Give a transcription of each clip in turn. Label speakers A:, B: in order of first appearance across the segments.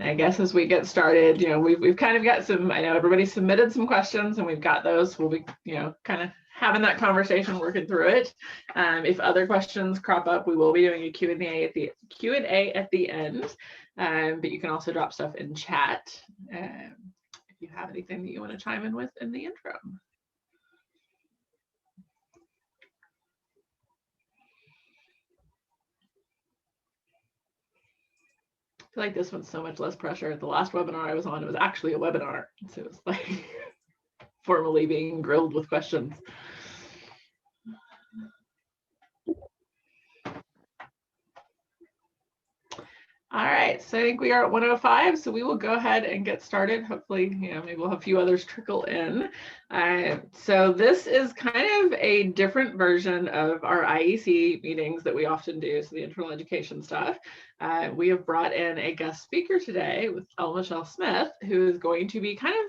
A: I guess as we get started, we've kind of got some, I know everybody submitted some questions and we've got those. We'll be, kind of having that conversation, working through it. If other questions crop up, we will be doing a Q&A at the end. But you can also drop stuff in chat if you have anything that you want to chime in with in the intro. I feel like this one's so much less pressure. The last webinar I was on, it was actually a webinar. So it was like formally being grilled with questions. All right, so I think we are at 1:05, so we will go ahead and get started. Hopefully, maybe we'll have a few others trickle in. So this is kind of a different version of our IEC meetings that we often do, so the internal education stuff. We have brought in a guest speaker today with Michelle Smith, who is going to be kind of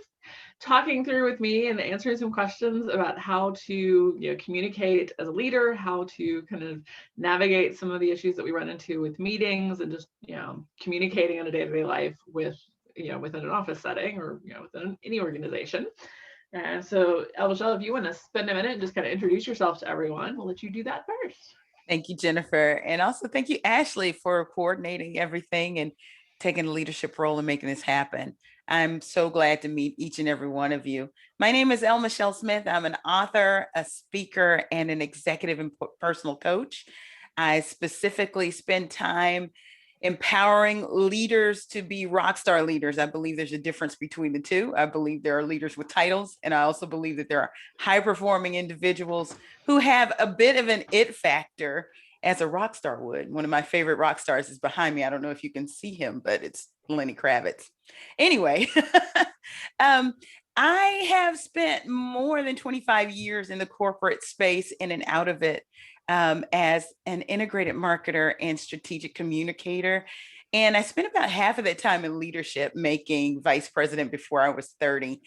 A: talking through with me and answering some questions about how to communicate as a leader, how to kind of navigate some of the issues that we run into with meetings and just communicating in a day-to-day life with within an office setting or within any organization. And so Michelle, if you want to spend a minute and just kind of introduce yourself to everyone, we'll let you do that first.
B: Thank you, Jennifer. And also thank you, Ashley, for coordinating everything and taking a leadership role in making this happen. I'm so glad to meet each and every one of you. My name is Michelle Smith. I'm an author, a speaker, and an executive and personal coach. I specifically spend time empowering leaders to be rock star leaders. I believe there's a difference between the two. I believe there are leaders with titles, and I also believe that there are high-performing individuals who have a bit of an it factor as a rock star would. One of my favorite rock stars is behind me. I don't know if you can see him, but it's Lenny Kravitz. Anyway, I have spent more than 25 years in the corporate space in and out of it as an integrated marketer and strategic communicator. And I spent about half of that time in leadership, making vice president before I was 30.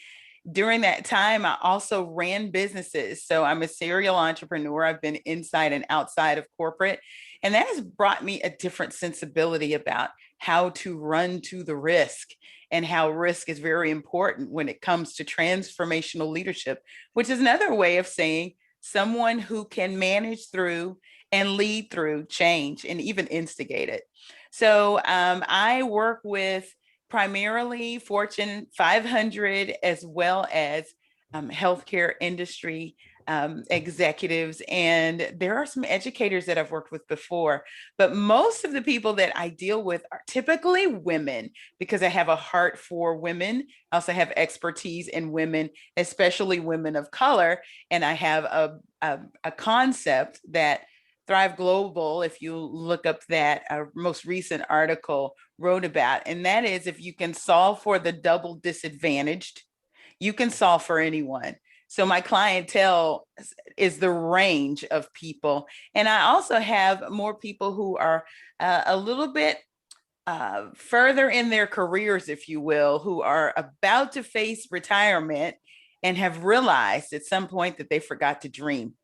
B: During that time, I also ran businesses. So I'm a serial entrepreneur. I've been inside and outside of corporate. And that has brought me a different sensibility about how to run to the risk and how risk is very important when it comes to transformational leadership, which is another way of saying someone who can manage through and lead through change and even instigate it. So I work with primarily Fortune 500 as well as healthcare industry executives. And there are some educators that I've worked with before, but most of the people that I deal with are typically women because I have a heart for women. I also have expertise in women, especially women of color. And I have a concept that Thrive Global, if you look up that most recent article, wrote about, and that is if you can solve for the double disadvantaged, you can solve for anyone. So my clientele is the range of people. And I also have more people who are a little bit further in their careers, if you will, who are about to face retirement and have realized at some point that they forgot to dream,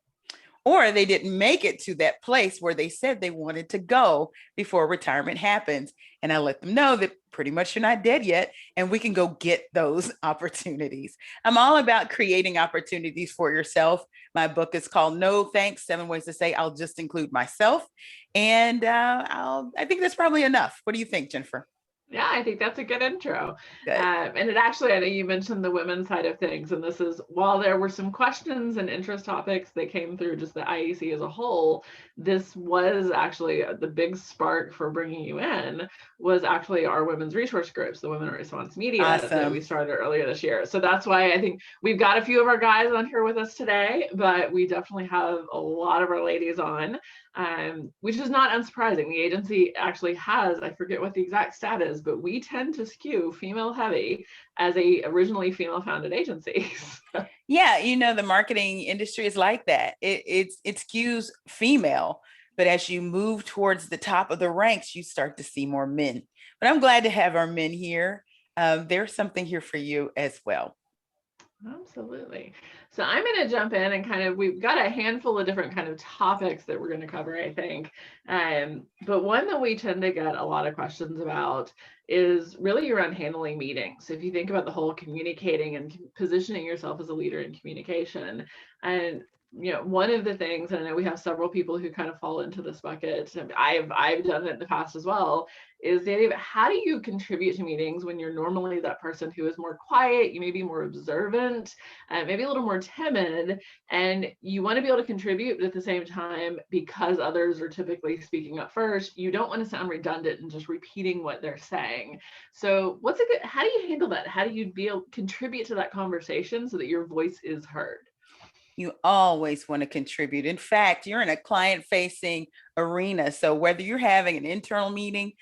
B: or they didn't make it to that place where they said they wanted to go before retirement happens. And I let them know that pretty much you're not dead yet, and we can go get those opportunities. I'm all about creating opportunities for yourself. My book is called No Thanks, 7 Ways to Say I'll Just Include Myself. And I think that's probably enough. What do you think, Jennifer?
A: Yeah, I think that's a good intro. And it actually, I know you mentioned the women's side of things, and this is, while there were some questions and interest topics that came through just the IEC as a whole, this was actually the big spark for bringing you in was actually our women's resource groups, the Women in Response Media that we started earlier this year. So that's why I think we've got a few of our guys on here with us today, but we definitely have a lot of our ladies on. Which is not unsurprising. The agency actually has, I forget what the exact stat is, but we tend to skew female heavy as a originally female founded agency.
B: Yeah, the marketing industry is like that. It skews female, but as you move towards the top of the ranks, you start to see more men. But I'm glad to have our men here. There's something here for you as well.
A: Absolutely. So I'm going to jump in and kind of, we've got a handful of different kind of topics that we're going to cover, I think. But one that we tend to get a lot of questions about is really around handling meetings. So if you think about the whole communicating and positioning yourself as a leader in communication, and one of the things, and I know we have several people who kind of fall into this bucket, and I've done it in the past as well, is the idea of how do you contribute to meetings when you're normally that person who is more quiet, you may be more observant, maybe a little more timid, and you want to be able to contribute, but at the same time, because others are typically speaking up first, you don't want to sound redundant and just repeating what they're saying. So how do you handle that? How do you be able to contribute to that conversation so that your voice is heard?
B: You always want to contribute. In fact, you're in a client-facing arena. So whether you're having an internal meeting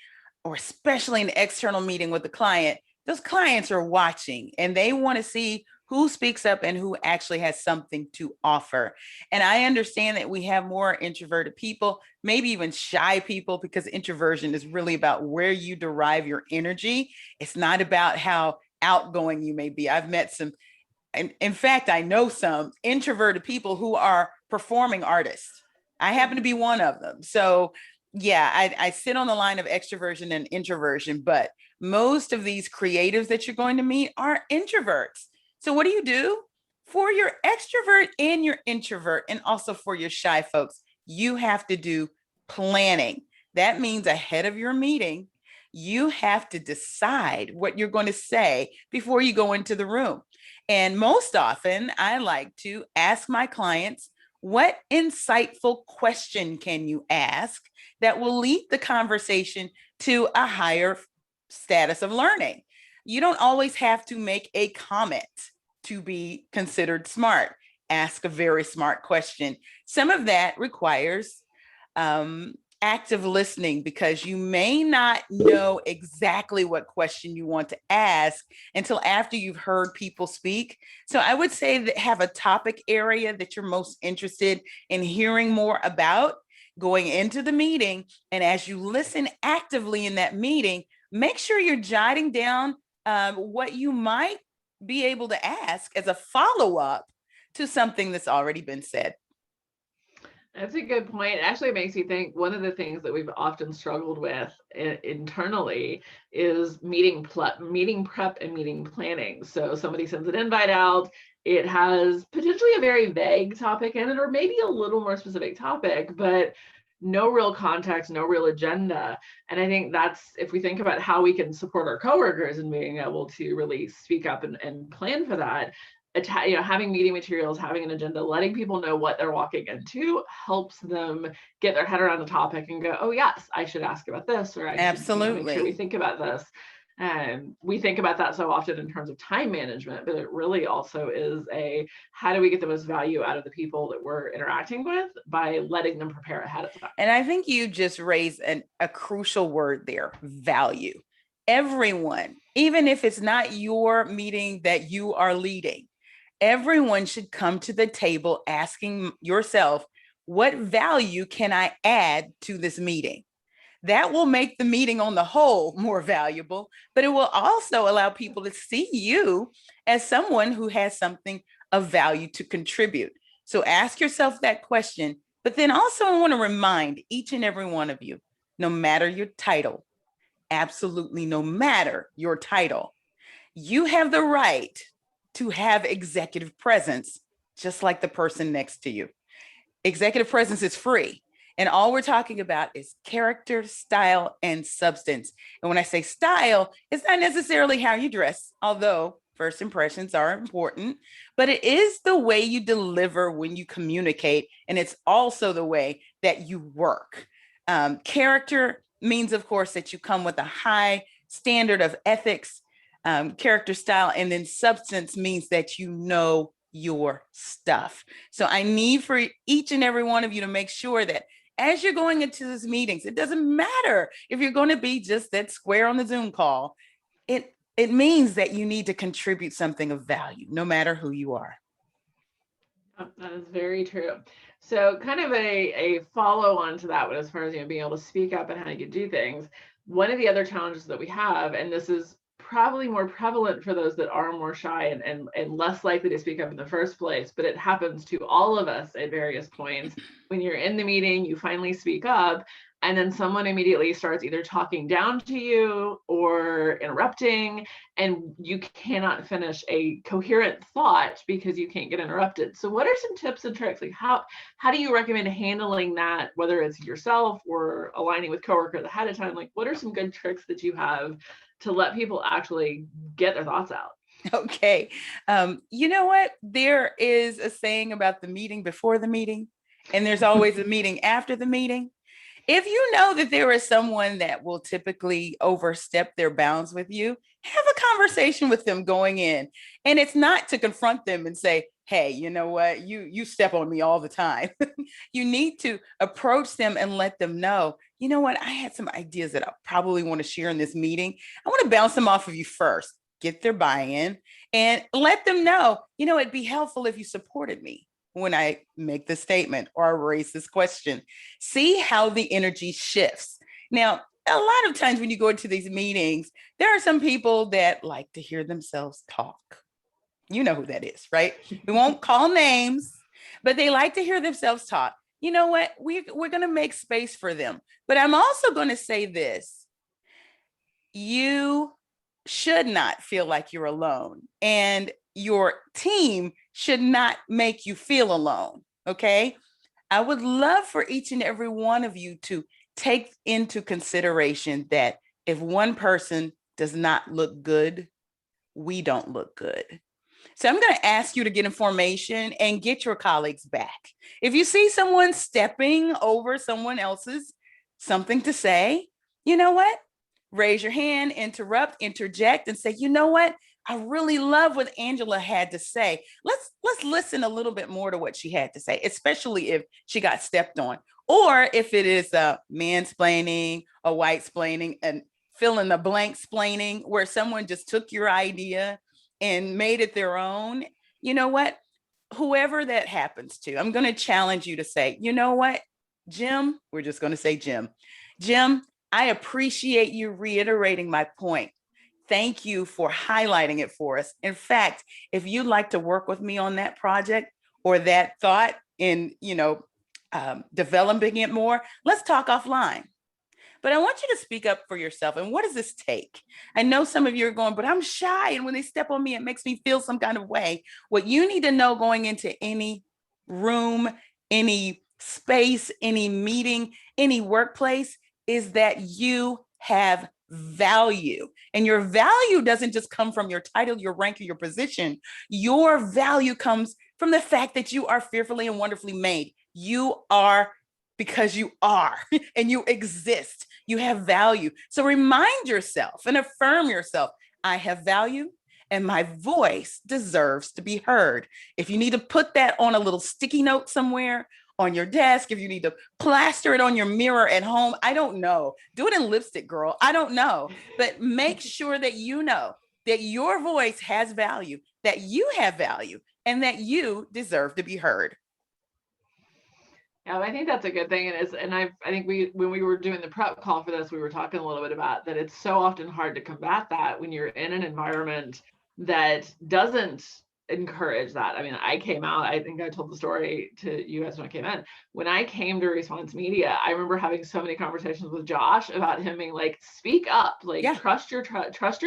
B: or especially an external meeting with the client, those clients are watching and they want to see who speaks up and who actually has something to offer. And I understand that we have more introverted people, maybe even shy people, because introversion is really about where you derive your energy. It's not about how outgoing you may be. I've met some, and in fact, I know some introverted people who are performing artists. I happen to be one of them. So yeah, I sit on the line of extroversion and introversion, but most of these creatives that you're going to meet are introverts. So what do you do for your extrovert and your introvert, and also for your shy folks? You have to do planning. That means ahead of your meeting, you have to decide what you're going to say before you go into the room. And most often, I like to ask my clients, what insightful question can you ask that will lead the conversation to a higher status of learning? You don't always have to make a comment to be considered smart. Ask a very smart question. Some of that requires active listening, because you may not know exactly what question you want to ask until after you've heard people speak. So I would say that have a topic area that you're most interested in hearing more about going into the meeting. And as you listen actively in that meeting, make sure you're jotting down what you might be able to ask as a follow-up to something that's already been said.
A: That's a good point. It actually makes me think one of the things that we've often struggled with internally is meeting prep and meeting planning. So somebody sends an invite out, it has potentially a very vague topic in it, or maybe a little more specific topic, but no real context, no real agenda. And I think that's, if we think about how we can support our coworkers in being able to really speak up and plan for that, having meeting materials, having an agenda, letting people know what they're walking into helps them get their head around the topic and go, oh yes, I should ask about this, or I should make sure we think about this. And we think about that so often in terms of time management, but it really also is how do we get the most value out of the people that we're interacting with by letting them prepare ahead of time.
B: And I think you just raised a crucial word there: value. Everyone, even if it's not your meeting that you are leading, everyone should come to the table asking yourself, what value can I add to this meeting? That will make the meeting on the whole more valuable, but it will also allow people to see you as someone who has something of value to contribute. So ask yourself that question, but then also I want to remind each and every one of you, no matter your title, absolutely no matter your title, you have the right to have executive presence, just like the person next to you. Executive presence is free. And all we're talking about is character, style, and substance. And when I say style, it's not necessarily how you dress, although first impressions are important, but it is the way you deliver when you communicate. And it's also the way that you work. Character means, of course, that you come with a high standard of ethics, character, style, and then substance means that you know your stuff. So I need for each and every one of you to make sure that as you're going into these meetings, it doesn't matter if you're going to be just that square on the Zoom call. It means that you need to contribute something of value, no matter who you are.
A: That is very true. So kind of a follow on to that, but as far as being able to speak up and how you do things, one of the other challenges that we have, and this is probably more prevalent for those that are more shy and less likely to speak up in the first place, but it happens to all of us at various points. When you're in the meeting, you finally speak up, and then someone immediately starts either talking down to you or interrupting, and you cannot finish a coherent thought because you can't get interrupted. So what are some tips and tricks? Like how do you recommend handling that, whether it's yourself or aligning with coworkers ahead of time? Like what are some good tricks that you have to let people actually get their thoughts out?
B: Okay. You know what? There is a saying about the meeting before the meeting, and there's always a meeting after the meeting. If you know that there is someone that will typically overstep their bounds with you, have a conversation with them going in. And it's not to confront them and say, hey, you know what, you step on me all the time. You need to approach them and let them know, you know what, I had some ideas that I probably want to share in this meeting. I want to bounce them off of you first, get their buy-in, and let them know, you know, it'd be helpful if you supported me when I make this statement or I raise this question. See how the energy shifts. Now, a lot of times when you go into these meetings, there are some people that like to hear themselves talk. You know who that is, right? We won't call names, but they like to hear themselves talk. You know what? We're going to make space for them. But I'm also going to say this. You should not feel like you're alone. And your team should not make you feel alone, okay? I would love for each and every one of you to take into consideration that if one person does not look good, we don't look good. So I'm going to ask you to get information and get your colleagues back. If you see someone stepping over someone else's something to say, you know what? Raise your hand, interrupt, interject, and say, you know what? I really love what Angela had to say. Let's listen a little bit more to what she had to say, especially if she got stepped on, or if it is a mansplaining, a white splaining, and fill in the blank splaining, where someone just took your idea and made it their own. You know what? Whoever that happens to, I'm going to challenge you to say, you know what, Jim, we're just going to say Jim. Jim, I appreciate you reiterating my point. Thank you for highlighting it for us. In fact, if you'd like to work with me on that project or that thought in, developing it more, let's talk offline. But I want you to speak up for yourself. And what does this take? I know some of you are going, but I'm shy. And when they step on me, it makes me feel some kind of way. What you need to know going into any room, any space, any meeting, any workplace is that you have value. And your value doesn't just come from your title, your rank, or your position. Your value comes from the fact that you are fearfully and wonderfully made. You are because you are and you exist. You have value. So remind yourself and affirm yourself. I have value and my voice deserves to be heard. If you need to put that on a little sticky note somewhere on your desk, if you need to plaster it on your mirror at home, I don't know. Do it in lipstick, girl. I don't know. But make sure that you know that your voice has value, that you have value, and that you deserve to be heard.
A: Yeah, I think that's a good thing. I think when we were doing the prep call for this, we were talking a little bit about that. It's so often hard to combat that when you're in an environment that doesn't encourage that. I mean, I came out, I think I told the story to you guys when I came in. When I came to Response Media, I remember having so many conversations with Josh about him being like, speak up, like trust your gut, trust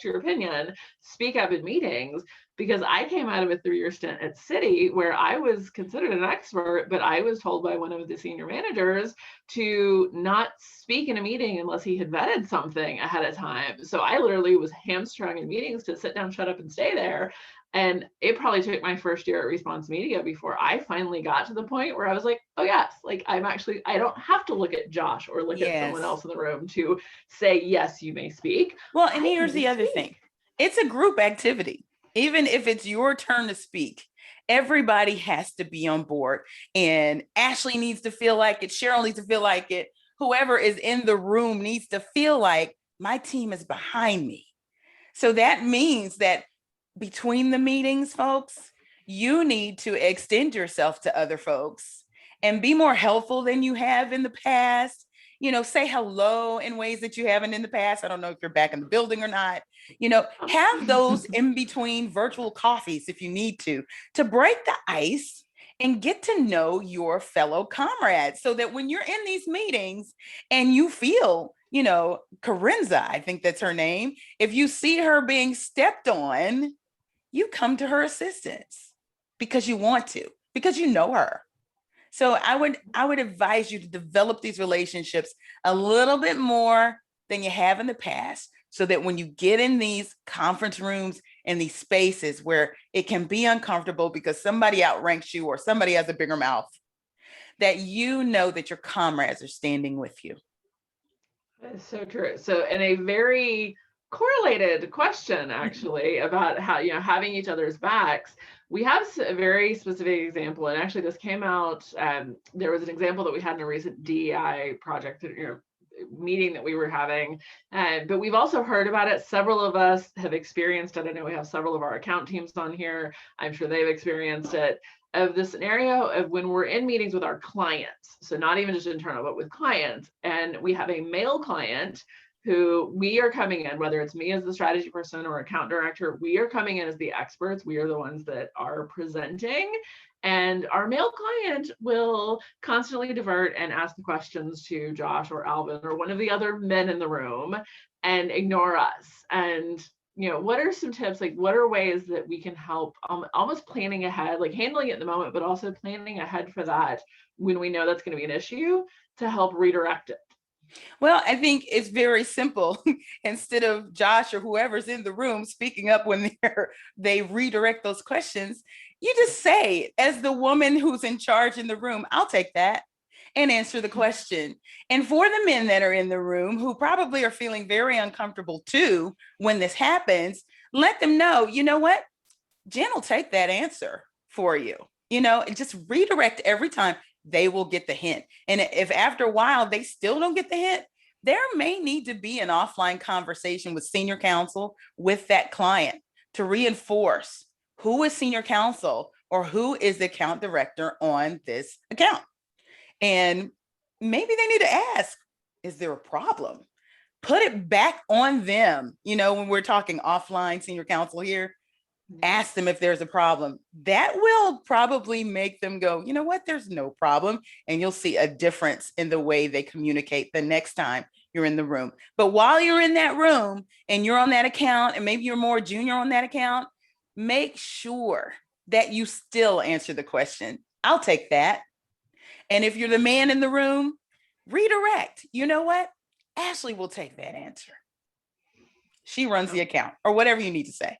A: your opinion, speak up in meetings. Because I came out of a 3-year stint at Citi where I was considered an expert, but I was told by one of the senior managers to not speak in a meeting unless he had vetted something ahead of time. So I literally was hamstrung in meetings to sit down, shut up, and stay there. And it probably took my first year at Response Media before I finally got to the point where I was like, oh yes, like I don't have to look at Josh or look at someone else in the room to say, yes, you may speak.
B: Well, and here's the other thing. It's a group activity. Even if it's your turn to speak, everybody has to be on board. And Ashley needs to feel like it. Cheryl needs to feel like it. Whoever is in the room needs to feel like my team is behind me. So that means that between the meetings, folks, you need to extend yourself to other folks and be more helpful than you have in the past. say hello in ways that you haven't in the past. I don't know if you're back in the building or not. Have those in between virtual coffees if you need to break the ice and get to know your fellow comrades, so that when you're in these meetings and you feel, Corinza, I think that's her name, if you see her being stepped on, you come to her assistance because you want to, because you know her. So I would advise you to develop these relationships a little bit more than you have in the past, so that when you get in these conference rooms and these spaces where it can be uncomfortable because somebody outranks you or somebody has a bigger mouth, that you know that your comrades are standing with you.
A: That's so true. So, and a very correlated question actually about how, having each other's backs. We have a very specific example, and actually this came out, there was an example that we had in a recent DEI project, meeting that we were having, but we've also heard about it. Several of us have experienced it. I know we have several of our account teams on here. I'm sure they've experienced it, of the scenario of when we're in meetings with our clients. So not even just internal, but with clients. And we have a male client who we are coming in, whether it's me as the strategy person or account director, we are coming in as the experts. We are the ones that are presenting. And our male client will constantly divert and ask the questions to Josh or Alvin or one of the other men in the room and ignore us. And, what are some tips? Like, what are ways that we can help almost planning ahead, like handling it in the moment, but also planning ahead for that when we know that's going to be an issue to help redirect it?
B: Well, I think it's very simple. Instead of Josh or whoever's in the room speaking up when they redirect those questions, you just say, as the woman who's in charge in the room, I'll take that and answer the question. And for the men that are in the room who probably are feeling very uncomfortable too when this happens, let them know, you know what? Jen will take that answer for you. Just redirect every time. They will get the hint. And if after a while they still don't get the hint, there may need to be an offline conversation with senior counsel with that client to reinforce who is senior counsel or who is the account director on this account. And maybe they need to ask, is there a problem? Put it back on them. When we're talking offline senior counsel here, ask them if there's a problem. That will probably make them go, you know what, there's no problem. And you'll see a difference in the way they communicate the next time you're in the room. But while you're in that room and you're on that account, and maybe you're more junior on that account, make sure that you still answer the question. I'll take that. And if you're the man in the room, redirect. You know what? Ashley will take that answer. She runs the account, or whatever you need to say.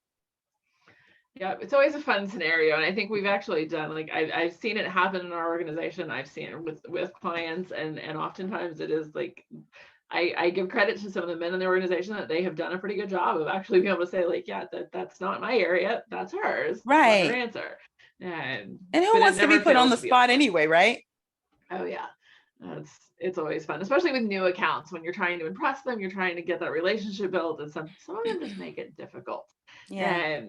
A: Yeah, it's always a fun scenario. And I think we've actually done, like, I've seen it happen in our organization. I've seen it with clients, and oftentimes it is like, I give credit to some of the men in the organization that they have done a pretty good job of actually being able to say, like, yeah, that's not my area, that's hers.
B: Right.
A: Let her answer. And
B: who wants to be put on the spot anyway, right?
A: Oh yeah. It's always fun, especially with new accounts, when you're trying to impress them, you're trying to get that relationship built, and some of them just make it difficult.
B: Yeah.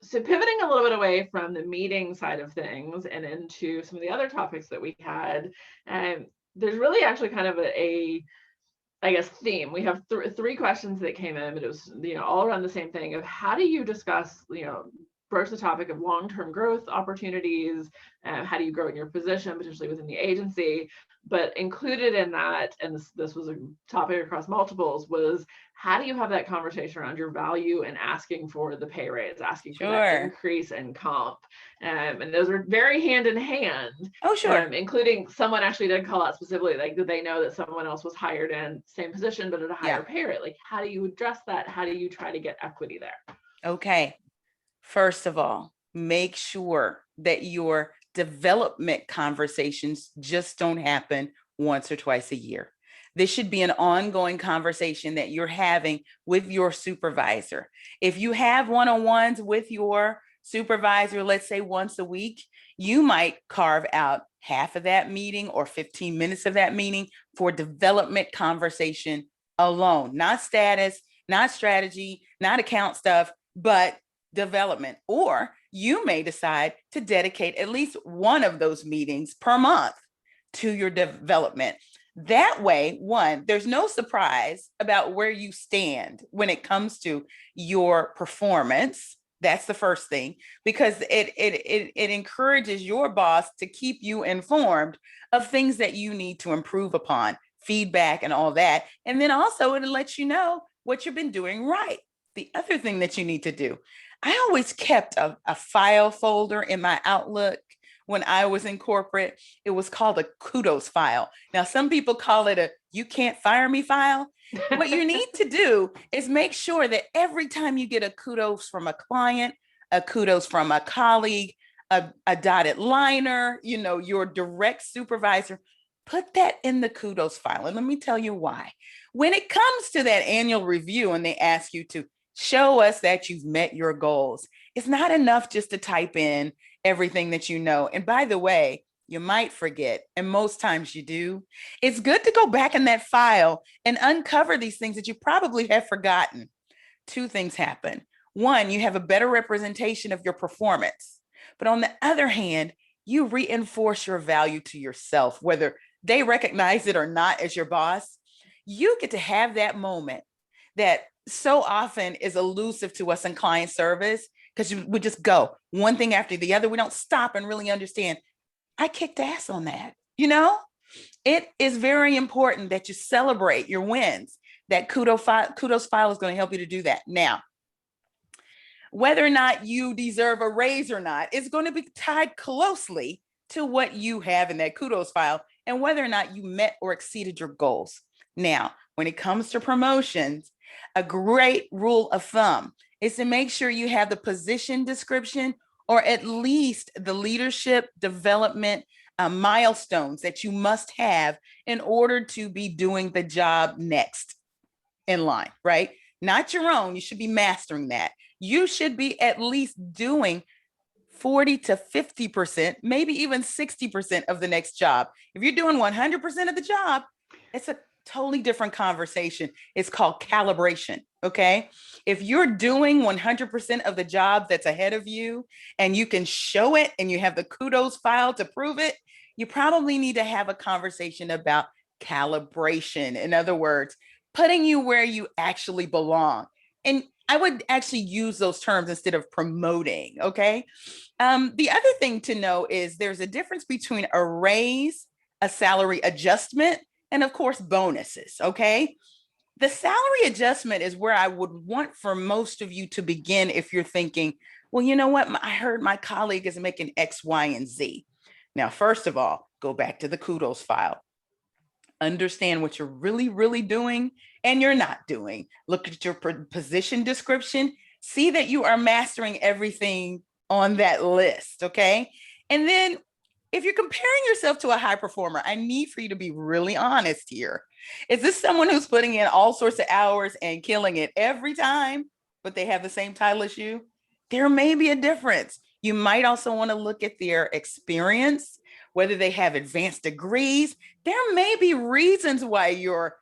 A: So pivoting a little bit away from the meeting side of things and into some of the other topics that we had, there's really actually kind of a I guess, theme. We have three questions that came in, but it was, all around the same thing of how do you discuss, broach the topic of long-term growth opportunities, how do you grow in your position, potentially within the agency, but included in that, and this was a topic across multiples, was how do you have that conversation around your value and asking for the pay raise, asking for that increase in comp. And those are very hand in hand.
B: Oh, sure.
A: Including someone actually did call out specifically, like, did they know that someone else was hired in same position, but at a higher pay rate? Like, how do you address that? How do you try to get equity there?
B: Okay. First of all, make sure that your development conversations just don't happen once or twice a year. This should be an ongoing conversation that you're having with your supervisor. If you have one-on-ones with your supervisor, let's say once a week, you might carve out half of that meeting or 15 minutes of that meeting for development conversation alone, not status, not strategy, not account stuff, but development. Or you may decide to dedicate at least one of those meetings per month to your development. That way, one, there's no surprise about where you stand when it comes to your performance. That's the first thing, because it encourages your boss to keep you informed of things that you need to improve upon, feedback and all that. And then also it'll let you know what you've been doing right. The other thing that you need to do, I always kept a file folder in my Outlook when I was in corporate. It was called a kudos file. Now, some people call it a you can't fire me file. What you need to do is make sure that every time you get a kudos from a client, a kudos from a colleague, a dotted liner, your direct supervisor, put that in the kudos file. And let me tell you why. When it comes to that annual review and they ask you to show us that you've met your goals, it's not enough just to type in everything that you know. And by the way, you might forget, and most times you do. It's good to go back in that file and uncover these things that you probably have forgotten. Two things happen. One, you have a better representation of your performance. But on the other hand, you reinforce your value to yourself, whether they recognize it or not as your boss. You get to have that moment that so often is elusive to us in client service, because we just go one thing after the other. We don't stop and really understand. I kicked ass on that. It is very important that you celebrate your wins. That kudos file is going to help you to do that. Now, whether or not you deserve a raise or not, it's going to be tied closely to what you have in that kudos file and whether or not you met or exceeded your goals. Now, when it comes to promotions, a great rule of thumb is to make sure you have the position description or at least the leadership development milestones that you must have in order to be doing the job next in line, right? Not your own. You should be mastering that. You should be at least doing 40 to 50%, maybe even 60% of the next job. If you're doing 100% of the job, it's a totally different conversation. It's called calibration. Okay. If you're doing 100% of the job that's ahead of you and you can show it and you have the kudos file to prove it, you probably need to have a conversation about calibration. In other words, putting you where you actually belong. And I would actually use those terms instead of promoting. Okay. The other thing to know is there's a difference between a raise, a salary adjustment, and of course, bonuses. Okay. The salary adjustment is where I would want for most of you to begin if you're thinking, well, you know what? I heard my colleague is making X, Y, and Z. Now, first of all, go back to the kudos file. Understand what you're really, really doing and you're not doing. Look at your position description. See that you are mastering everything on that list, okay? And then if you're comparing yourself to a high performer, I need for you to be really honest here. Is this someone who's putting in all sorts of hours and killing it every time, but they have the same title as you? There may be a difference. You might also want to look at their experience, whether they have advanced degrees. There may be reasons why your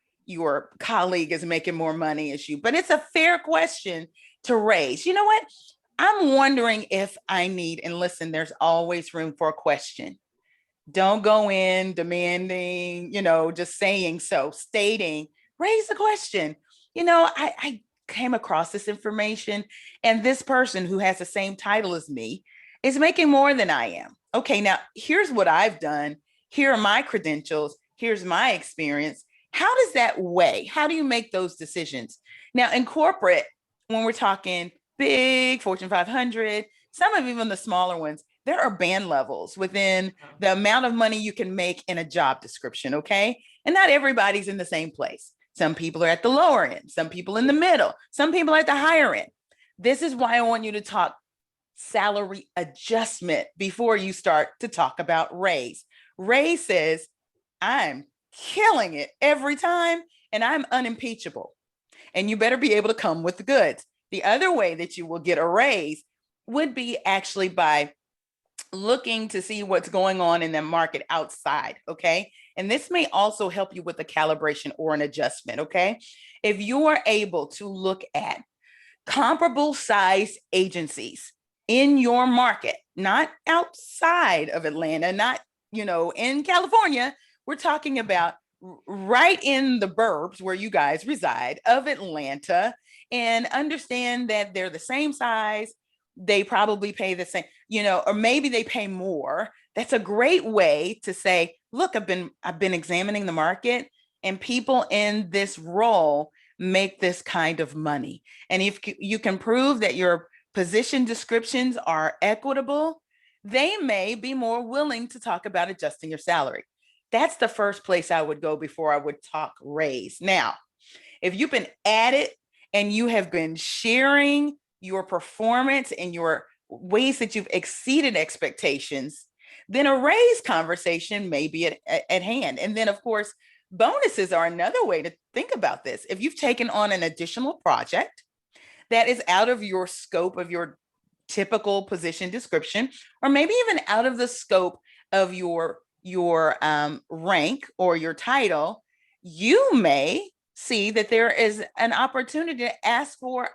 B: colleague is making more money as you, but it's a fair question to raise. You know what? I'm wondering if I need, and listen, there's always room for a question. Don't go in demanding, just saying so, stating, raise the question. I came across this information and this person who has the same title as me is making more than I am. Okay, now here's what I've done. Here are my credentials. Here's my experience. How does that weigh? How do you make those decisions? Now in corporate, when we're talking big Fortune 500, some of even the smaller ones, there are band levels within the amount of money you can make in a job description, okay? And not everybody's in the same place. Some people are at the lower end, some people in the middle, some people at the higher end. This is why I want you to talk salary adjustment before you start to talk about raise. Raise says, I'm killing it every time and I'm unimpeachable. And you better be able to come with the goods. The other way that you will get a raise would be actually by looking to see what's going on in the market outside, okay? And this may also help you with a calibration or an adjustment, okay? If you are able to look at comparable size agencies in your market, not outside of Atlanta, not, in California, we're talking about right in the burbs where you guys reside of Atlanta, and understand that they're the same size. They probably pay the same, or maybe they pay more. That's a great way to say, look, I've been examining the market, and people in this role make this kind of money. And if you can prove that your position descriptions are equitable, they may be more willing to talk about adjusting your salary. That's the first place I would go before I would talk raise. Now, if you've been at it and you have been sharing your performance and your ways that you've exceeded expectations, then a raise conversation may be at hand. And then, of course, bonuses are another way to think about this. If you've taken on an additional project that is out of your scope of your typical position description, or maybe even out of the scope of your rank or your title, you may see that there is an opportunity to ask for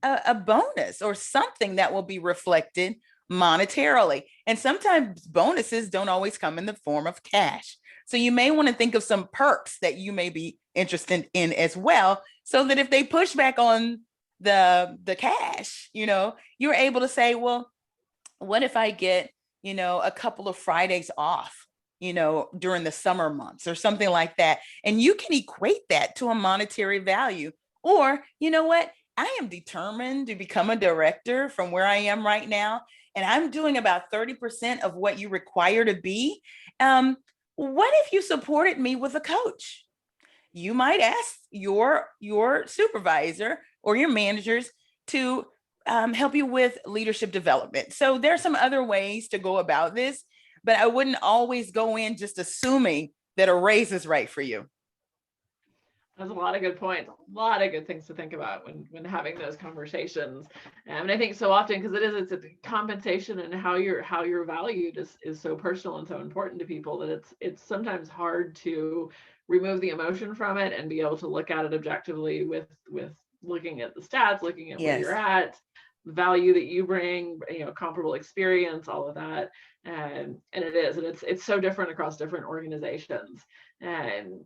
B: a bonus or something that will be reflected monetarily. And sometimes bonuses don't always come in the form of cash. So you may want to think of some perks that you may be interested in as well, so that if they push back on the cash, you're able to say, well, what if I get, a couple of Fridays off, during the summer months or something like that. And you can equate that to a monetary value. Or, you know what? I am determined to become a director from where I am right now, and I'm doing about 30% of what you require to be. What if you supported me with a coach? You might ask your supervisor or your managers to help you with leadership development. So there's some other ways to go about this, but I wouldn't always go in just assuming that a raise is right for you.
A: That's a lot of good points, a lot of good things to think about when having those conversations. And I think so often, because it's a compensation, and how you're valued is so personal and so important to people, that it's sometimes hard to remove the emotion from it and be able to look at it objectively with looking at the stats, looking at where you're at, the value that you bring, comparable experience, all of that. And it's so different across different organizations. And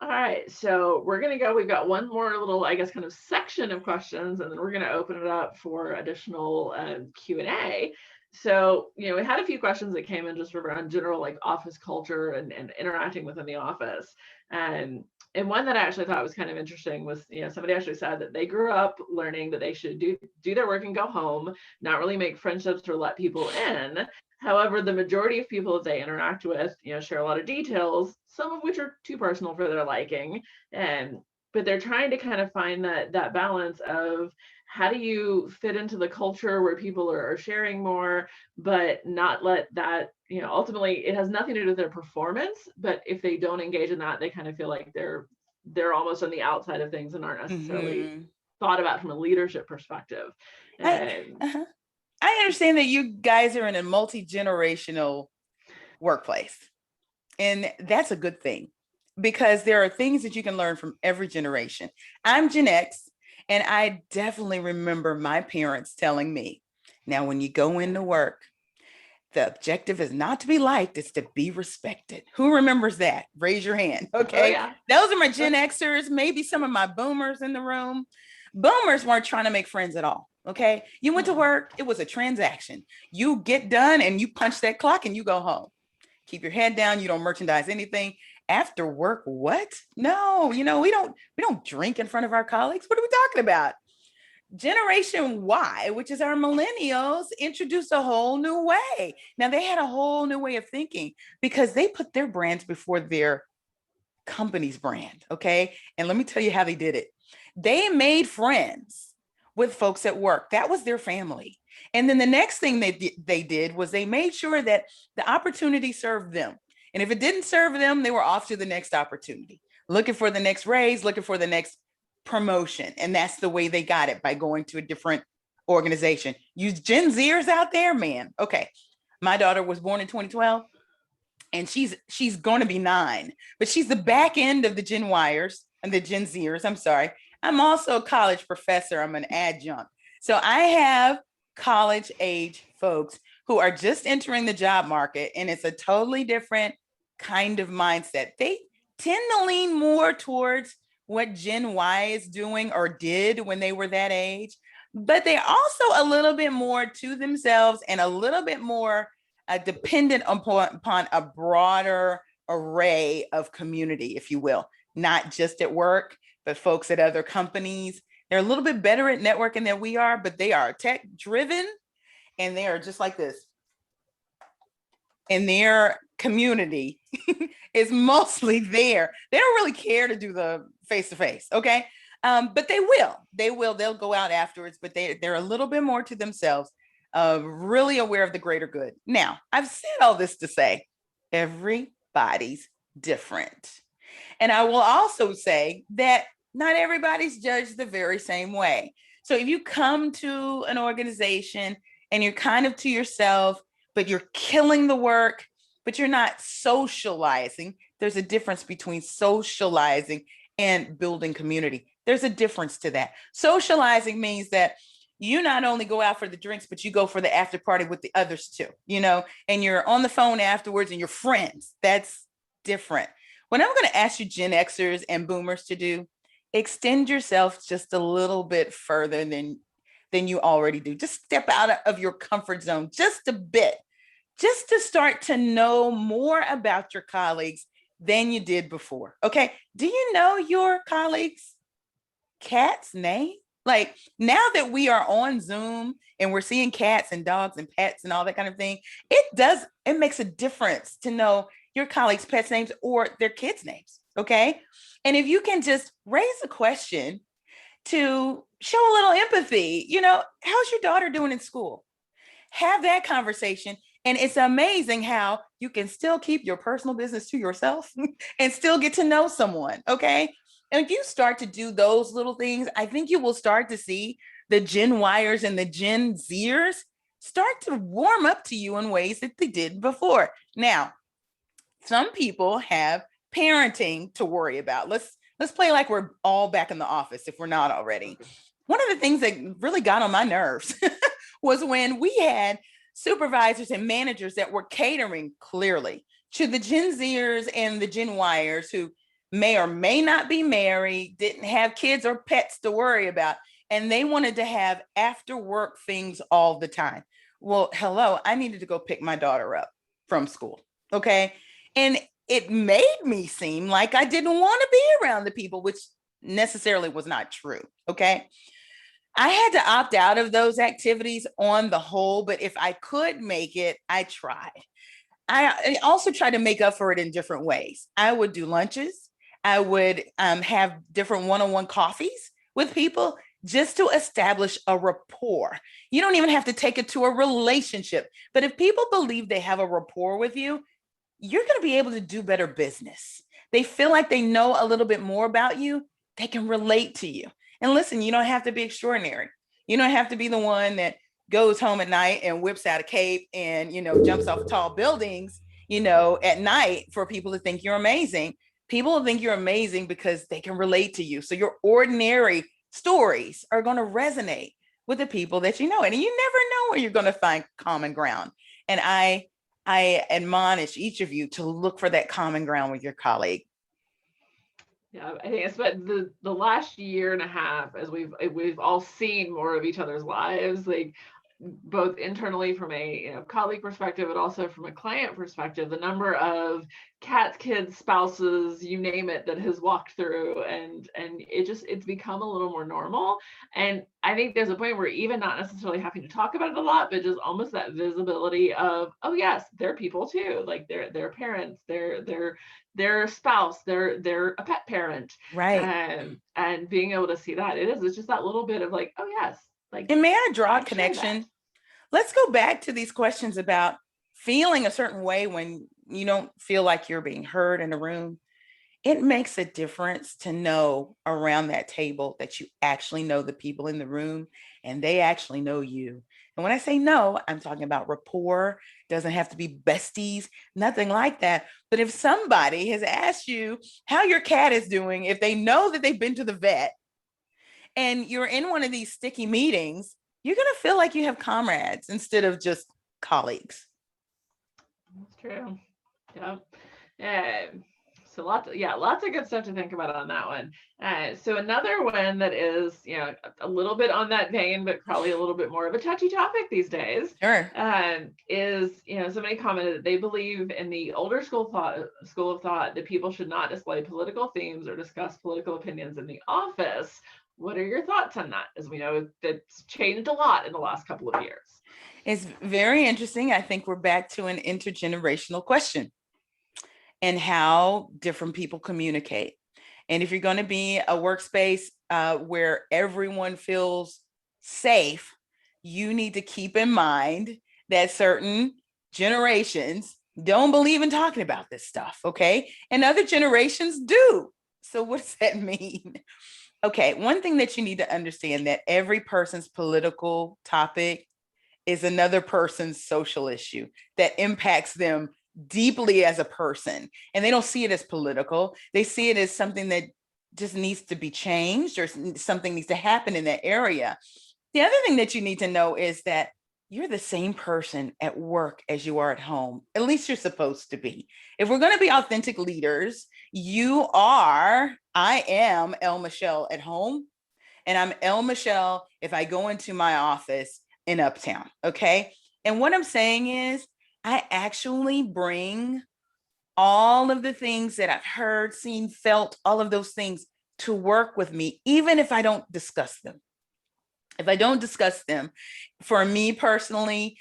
A: all right, so we've got one more little, I guess, kind of section of questions, and then we're going to open it up for additional Q&A. So, we had a few questions that came in just around general, like, office culture and interacting within the office. And one that I actually thought was kind of interesting was, somebody actually said that they grew up learning that they should do their work and go home, not really make friendships or let people in. However, the majority of people that they interact with, share a lot of details, some of which are too personal for their liking. But they're trying to kind of find that balance of, how do you fit into the culture where people are sharing more, but not let that, ultimately it has nothing to do with their performance, but if they don't engage in that, they kind of feel like they're almost on the outside of things and aren't necessarily thought about from a leadership perspective.
B: I understand that you guys are in a multi-generational workplace, and that's a good thing, because there are things that you can learn from every generation. I'm Gen X, and I definitely remember my parents telling me, now, when you go into work, the objective is not to be liked, it's to be respected. Who remembers that? Raise your hand. Okay. Oh, yeah. Those are my Gen Xers, maybe some of my boomers in the room. Boomers weren't trying to make friends at all. Okay. You went to work, it was a transaction. You get done and you punch that clock and you go home. Keep your head down. You don't merchandise anything. After work, what? No, we don't drink in front of our colleagues. What are we talking about? Generation Y, which is our millennials, introduced a whole new way. Now, they had a whole new way of thinking because they put their brands before their company's brand. Okay. And let me tell you how they did it. They made friends with folks at work. That was their family. And then the next thing they did was they made sure that the opportunity served them. And if it didn't serve them, they were off to the next opportunity, looking for the next raise, looking for the next promotion. And that's the way they got it, by going to a different organization. You Gen Zers out there, man. Okay. My daughter was born in 2012, and she's going to be 9, but she's the back end of the Gen Yers and the Gen Zers. I'm sorry. I'm also a college professor. I'm an adjunct. So I have college age folks who are just entering the job market, and it's a totally different kind of mindset. They tend to lean more towards what Gen Y is doing or did when they were that age, but they're also a little bit more to themselves and a little bit more dependent upon a broader array of community, if you will, not just at work, but folks at other companies. They're a little bit better at networking than we are, but they are tech driven and they are just like this. And their community is mostly there. They don't really care to do the face-to-face, okay? But they'll go out afterwards, but they're a little bit more to themselves, really aware of the greater good. Now, I've said all this to say, everybody's different. And I will also say that not everybody's judged the very same way. So if you come to an organization and you're kind of to yourself, but you're killing the work, but you're not socializing, there's a difference between socializing and building community. There's a difference to that. Socializing means that you not only go out for the drinks, but you go for the after party with the others too, and you're on the phone afterwards and you're friends. That's different. What I'm going to ask you Gen Xers and boomers to do, extend yourself just a little bit further than you already do. Just step out of your comfort zone just a bit, just to start to know more about your colleagues than you did before. Okay. Do you know your colleagues' cat's name? Like now that we are on Zoom and we're seeing cats and dogs and pets and all that kind of thing, it makes a difference to know your colleagues' pets' names or their kids' names. Okay. And if you can just raise a question to show a little empathy, how's your daughter doing in school? Have that conversation. And it's amazing how you can still keep your personal business to yourself and still get to know someone. Okay. And if you start to do those little things, I think you will start to see the Gen Yers and the Gen Zers start to warm up to you in ways that they did before. Now, some people have parenting to worry about. Let's play like we're all back in the office if we're not already. One of the things that really got on my nerves was when we had supervisors and managers that were catering clearly to the Gen Zers and the Gen Yers who may or may not be married, didn't have kids or pets to worry about, and they wanted to have after work things all the time. Well, hello, I needed to go pick my daughter up from school, okay? And it made me seem like I didn't want to be around the people, which necessarily was not true, okay? I had to opt out of those activities on the whole, but if I could make it, I tried. I also tried to make up for it in different ways. I would do lunches. I would have different one-on-one coffees with people just to establish a rapport. You don't even have to take it to a relationship, but if people believe they have a rapport with you, you're going to be able to do better business. They feel like they know a little bit more about you. They can relate to you. And listen, you don't have to be extraordinary. You don't have to be the one that goes home at night and whips out a cape and, jumps off tall buildings, at night for people to think you're amazing. People will think you're amazing because they can relate to you. So your ordinary stories are going to resonate with the people that you know. And you never know where you're going to find common ground. And I admonish each of you to look for that common ground with your colleague.
A: Yeah, I think it's but the last year and a half, as we've all seen more of each other's lives, like both internally from a colleague perspective, but also from a client perspective, the number of cats, kids, spouses, you name it, that has walked through, and it's become a little more normal. And I think there's a point where even not necessarily having to talk about it a lot, but just almost that visibility of, oh yes, they're people too, like they're parents, they're spouse, they're a pet parent,
B: right?
A: And being able to see that it's just that little bit of like, oh yes. Like,
B: and may I draw a connection? Let's go back to these questions about feeling a certain way when you don't feel like you're being heard in a room. It makes a difference to know around that table that you actually know the people in the room and they actually know you. And when I say no, I'm talking about rapport. Doesn't have to be besties, nothing like that. But if somebody has asked you how your cat is doing, if they know that they've been to the vet, and you're in one of these sticky meetings, you're going to feel like you have comrades instead of just colleagues.
A: That's true. Yeah. So lots of good stuff to think about on that one. So another one that is, a little bit on that vein, but probably a little bit more of a touchy topic these days,
B: Sure.
A: is, somebody commented that they believe in the older school of thought that people should not display political themes or discuss political opinions in the office. What are your thoughts on that? As we know, that's changed a lot in the last couple of years.
B: It's very interesting. I think we're back to an intergenerational question and how different people communicate. And if you're going to be a workspace where everyone feels safe, you need to keep in mind that certain generations don't believe in talking about this stuff, okay? And other generations do. So what does that mean? Okay, one thing that you need to understand that every person's political topic is another person's social issue that impacts them deeply as a person. And they don't see it as political. They see it as something that just needs to be changed or something needs to happen in that area. The other thing that you need to know is that you're the same person at work as you are at home. At least you're supposed to be. If we're going to be authentic leaders, I am El Michelle at home, and I'm El Michelle if I go into my office in Uptown, okay? And what I'm saying is I actually bring all of the things that I've heard, seen, felt, all of those things to work with me, even if I don't discuss them. If I don't discuss them, for me personally,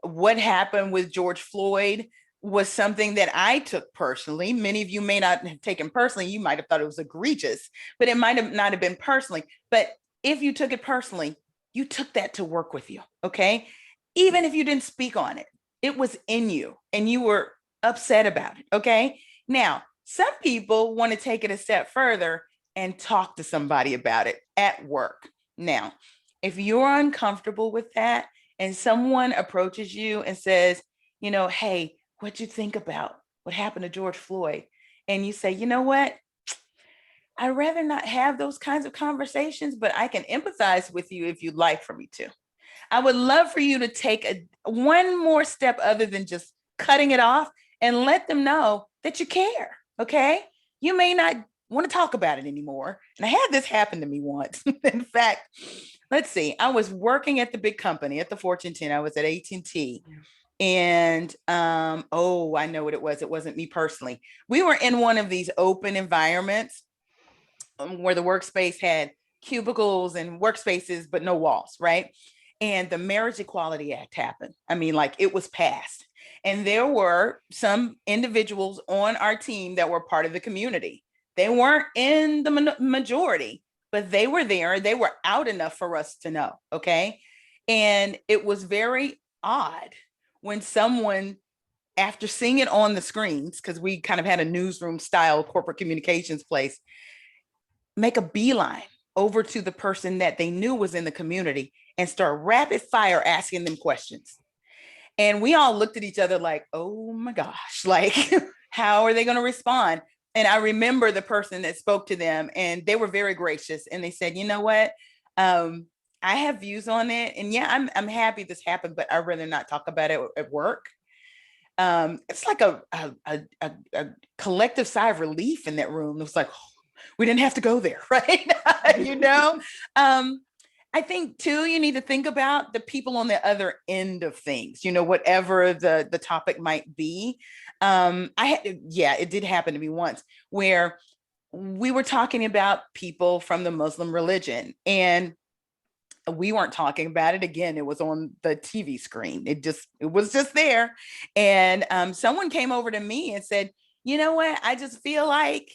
B: what happened with George Floyd was something that I took personally. Many of you may not have taken personally. You might have thought it was egregious, but it might have not have been personally. But if you took it personally, you took that to work with you, okay? Even if you didn't speak on it, it was in you and you were upset about it, okay? Now, some people want to take it a step further and talk to somebody about it at work. Now, if you're uncomfortable with that and someone approaches you and says, hey, what'd you think about what happened to George Floyd? And you say, you know what? I'd rather not have those kinds of conversations, but I can empathize with you if you'd like for me to. I would love for you to take one more step other than just cutting it off and let them know that you care, okay? You may not want to talk about it anymore. And I had this happen to me once. In fact, let's see, I was working at the big company, at the Fortune 10. I was at AT&T. And I know what it was. It wasn't me personally. We were in one of these open environments where the workspace had cubicles and workspaces, but no walls, right? And the Marriage Equality Act happened. I mean, like it was passed. And there were some individuals on our team that were part of the community. They weren't in the majority, but they were there. They were out enough for us to know, okay? And it was very odd when someone, after seeing it on the screens, because we kind of had a newsroom style corporate communications place, make a beeline over to the person that they knew was in the community and start rapid fire asking them questions. And we all looked at each other like, oh my gosh, like, how are they going to respond? And I remember the person that spoke to them and they were very gracious. And they said, you know what? I have views on it. And yeah, I'm happy this happened, but I'd rather not talk about it at work. It's like a collective sigh of relief in that room. It was like, oh, we didn't have to go there, right? I think too, you need to think about the people on the other end of things, whatever the topic might be. It did happen to me once where we were talking about people from the Muslim religion and we weren't talking about it. Again, it was on the TV screen. It was just there. And someone came over to me and said, you know what? I just feel like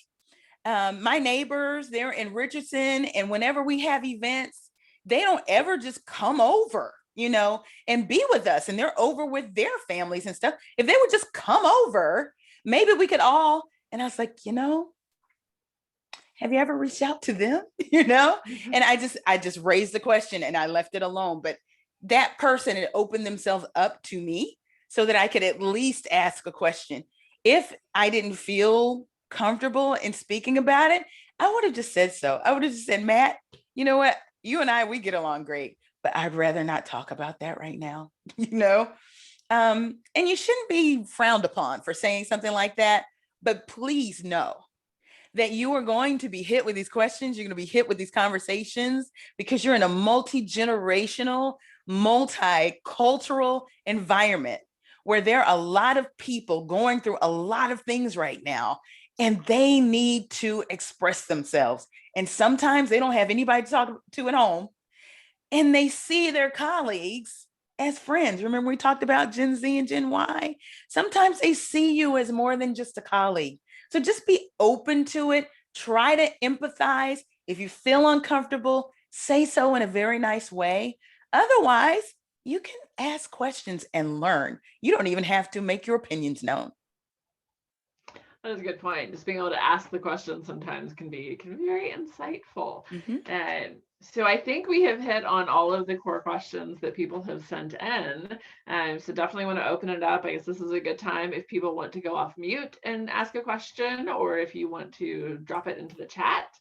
B: my neighbors, they're in Richardson, and whenever we have events, they don't ever just come over, and be with us. And they're over with their families and stuff. If they would just come over, maybe we could all. And I was like, have you ever reached out to them? Mm-hmm. And I just raised the question and I left it alone. But that person had opened themselves up to me so that I could at least ask a question. If I didn't feel comfortable in speaking about it, I would have just said so. I would have just said, Matt, you know what? You and I, we get along great, but I'd rather not talk about that right now, And you shouldn't be frowned upon for saying something like that. but please know that you are going to be hit with these questions. You're going to be hit with these conversations because you're in a multi-generational, multicultural environment where there are a lot of people going through a lot of things right now, and they need to express themselves. And sometimes they don't have anybody to talk to at home, and they see their colleagues as friends. Remember, we talked about Gen Z and Gen Y? Sometimes they see you as more than just a colleague. So just be open to it. Try to empathize. If you feel uncomfortable, say so in a very nice way. Otherwise, you can ask questions and learn. You don't even have to make your opinions known.
A: That is a good point. Just being able to ask the questions sometimes can be very insightful. And so I think we have hit on all of the core questions that people have sent in. So definitely want to open it up. I guess this is a good time if people want to go off mute and ask a question, or if you want to drop it into the chat.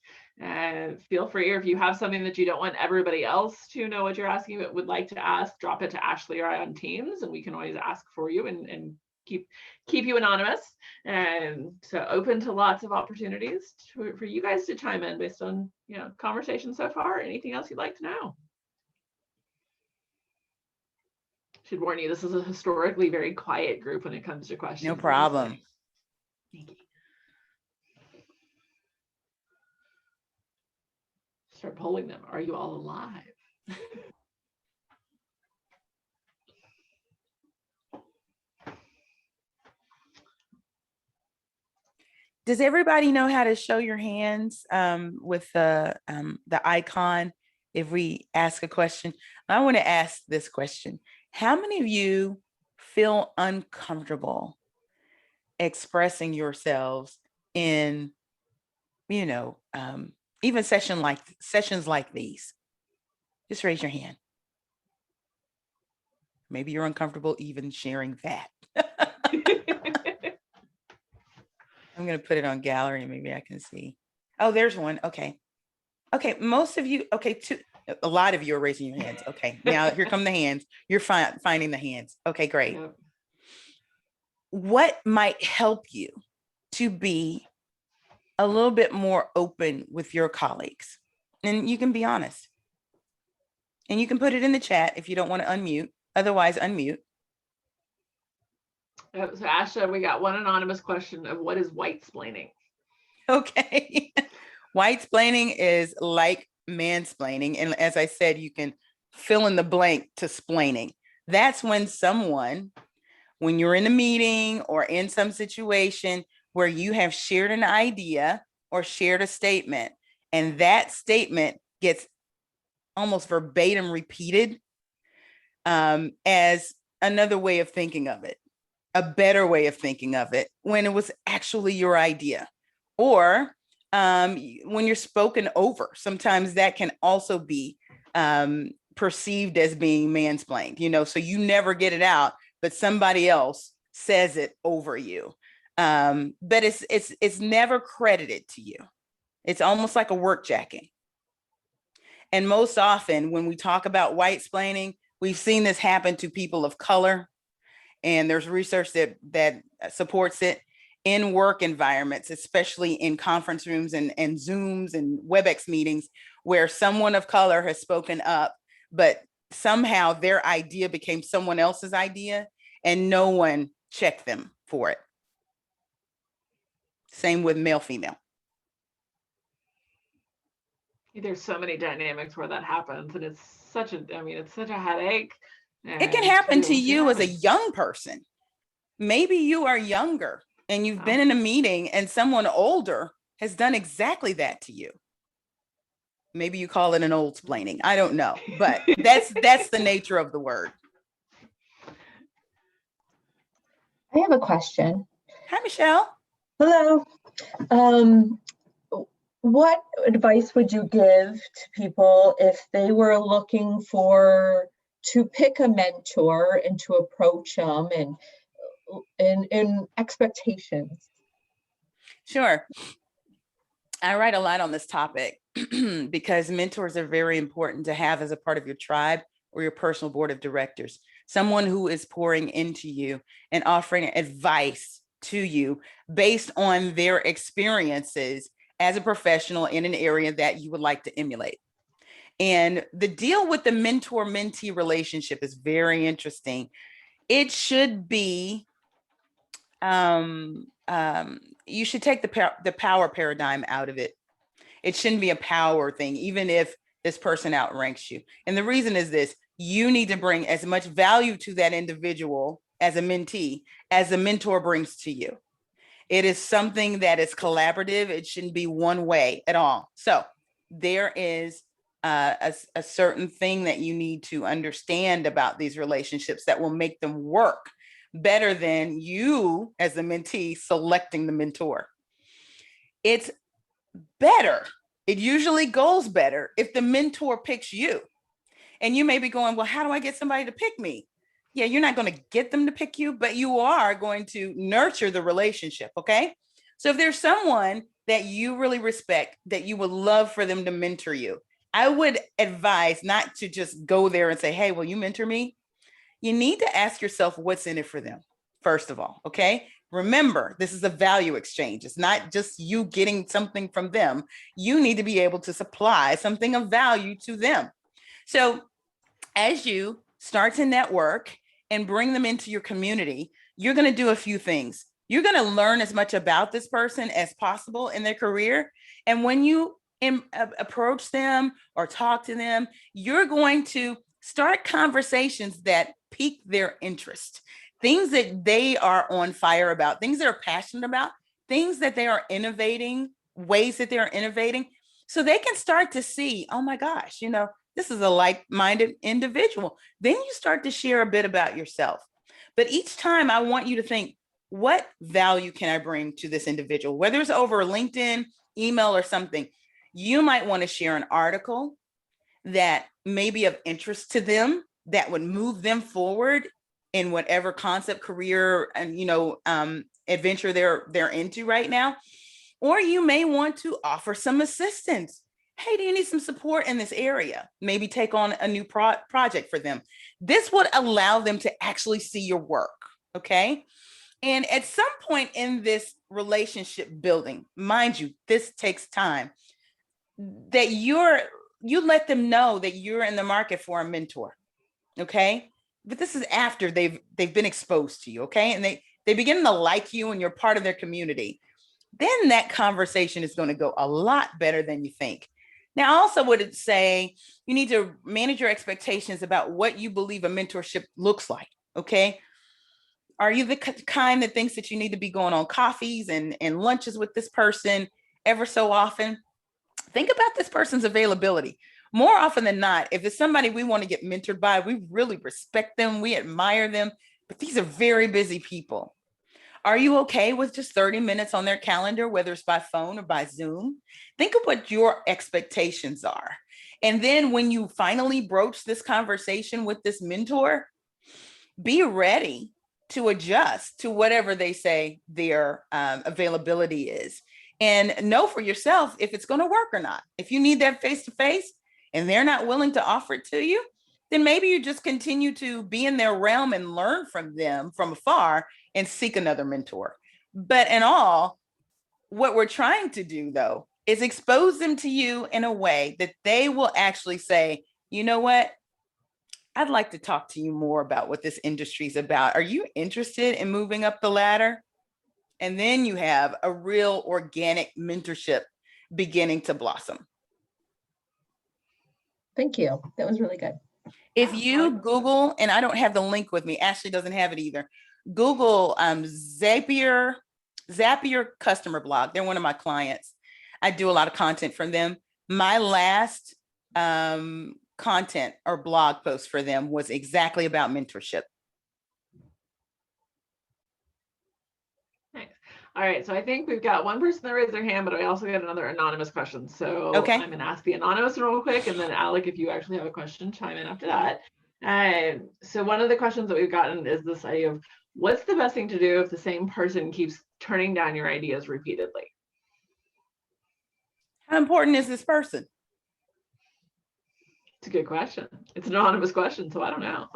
A: Feel free, or if you have something that you don't want everybody else to know what you're asking but would like to ask, drop it to Ashley or I on Teams, and we can always ask for you and keep you anonymous. And so open to lots of opportunities for you guys to chime in based on conversation so far. Anything else you'd like to know? Should warn you, this is a historically very quiet group when it comes to questions.
B: No problem.
A: Thank you. Start polling them. Are you all alive?
B: Does everybody know how to show your hands with the icon if we ask a question? I want to ask this question. How many of you feel uncomfortable expressing yourselves in, even sessions like these? Just raise your hand. Maybe you're uncomfortable even sharing that. I'm going to put it on gallery. Maybe I can see. Oh, there's one. Okay. Okay. Most of you. Okay. A lot of you are raising your hands. Okay. Now here come the hands. You're finding the hands. Okay, great. Yep. What might help you to be a little bit more open with your colleagues? And you can be honest. And you can put it in the chat if you don't want to unmute. Otherwise, unmute.
A: So Asha, we got one anonymous question of what is white-splaining?
B: Okay. White-splaining is like mansplaining. And as I said, you can fill in the blank to splaining. That's when you're in a meeting or in some situation where you have shared an idea or shared a statement, and that statement gets almost verbatim repeated as another way of thinking of it. A better way of thinking of it when it was actually your idea, or when you're spoken over. Sometimes that can also be perceived as being mansplained, so you never get it out, but somebody else says it over you. But it's never credited to you. It's almost like a work jacking. And most often when we talk about white-splaining, we've seen this happen to people of color. And there's research that supports it in work environments, especially in conference rooms and Zooms and WebEx meetings, where someone of color has spoken up, but somehow their idea became someone else's idea and no one checked them for it. Same with male, female.
A: There's so many dynamics where that happens, and it's such a headache.
B: It can happen to you as a young person. Maybe you are younger and you've been in a meeting and someone older has done exactly that to you. Maybe you call it an old-splaining. I don't know, but that's the nature of the word.
C: I have a question.
B: Hi, Michelle.
C: Hello. What advice would you give to people if they were looking to pick a mentor and to approach them and expectations?
B: Sure. I write a lot on this topic because mentors are very important to have as a part of your tribe or your personal board of directors. Someone who is pouring into you and offering advice to you based on their experiences as a professional in an area that you would like to emulate. And the deal with the mentor-mentee relationship is very interesting. It should be, you should take the power paradigm out of it. It shouldn't be a power thing, even if this person outranks you. And the reason is this: you need to bring as much value to that individual as a mentee as the mentor brings to you. It is something that is collaborative. It shouldn't be one way at all. So there is a certain thing that you need to understand about these relationships that will make them work better than you as the mentee selecting the mentor. It's better. It usually goes better if the mentor picks you. And you may be going, well, how do I get somebody to pick me? Yeah, you're not going to get them to pick you, but you are going to nurture the relationship, okay? So if there's someone that you really respect, that you would love for them to mentor you, I would advise not to just go there and say, hey, will you mentor me? You need to ask yourself what's in it for them, first of all, okay? Remember, this is a value exchange. It's not just you getting something from them. You need to be able to supply something of value to them. So as you start to network and bring them into your community, you're going to do a few things. You're going to learn as much about this person as possible in their career. And when you approach them or talk to them, you're going to start conversations that pique their interest, things that they are on fire about, things they're passionate about, things that they are innovating, ways that they're innovating, so they can start to see, oh my gosh, you know, this is a like-minded individual. Then you start to share a bit about yourself. But each time I want you to think, what value can I bring to this individual? Whether it's over LinkedIn, email, or something, you might want to share an article that may be of interest to them, that would move them forward in whatever concept, career, and adventure they're into right now. Or you may want to offer some assistance. Hey, do you need some support in this area? Maybe take on a new project for them. This would allow them to actually see your work, okay? And at some point in this relationship building, mind you, this takes time, that you let them know that you're in the market for a mentor, okay? But this is after they've been exposed to you, okay? And they begin to like you and you're part of their community. Then that conversation is going to go a lot better than you think. Now, I also would say you need to manage your expectations about what you believe a mentorship looks like, okay? Are you the kind that thinks that you need to be going on coffees and lunches with this person ever so often? Think about this person's availability. More often than not, if it's somebody we want to get mentored by, we really respect them, we admire them, but these are very busy people. Are you okay with just 30 minutes on their calendar, whether it's by phone or by Zoom? Think of what your expectations are. And then when you finally broach this conversation with this mentor, be ready to adjust to whatever they say their availability is. And know for yourself if it's going to work or not. If you need that face-to-face and they're not willing to offer it to you, then maybe you just continue to be in their realm and learn from them from afar and seek another mentor. But in all, what we're trying to do, though, is expose them to you in a way that they will actually say, you know what? I'd like to talk to you more about what this industry is about. Are you interested in moving up the ladder? And then you have a real organic mentorship beginning to blossom.
C: Thank you. That was really good.
B: If you Google, and I don't have the link with me, Ashley doesn't have it either. Google Zapier customer blog. They're one of my clients. I do a lot of content for them. My last content or blog post for them was exactly about mentorship.
A: Nice. All right, so I think we've got one person that raised their hand, but I also got another anonymous question. So
B: okay.
A: I'm going to ask the anonymous real quick, and then Alec, if you actually have a question, chime in after that. So one of the questions that we've gotten is this idea of what's the best thing to do if the same person keeps turning down your ideas repeatedly?
B: How important is this person?
A: It's a good question. It's an anonymous question, so I don't know.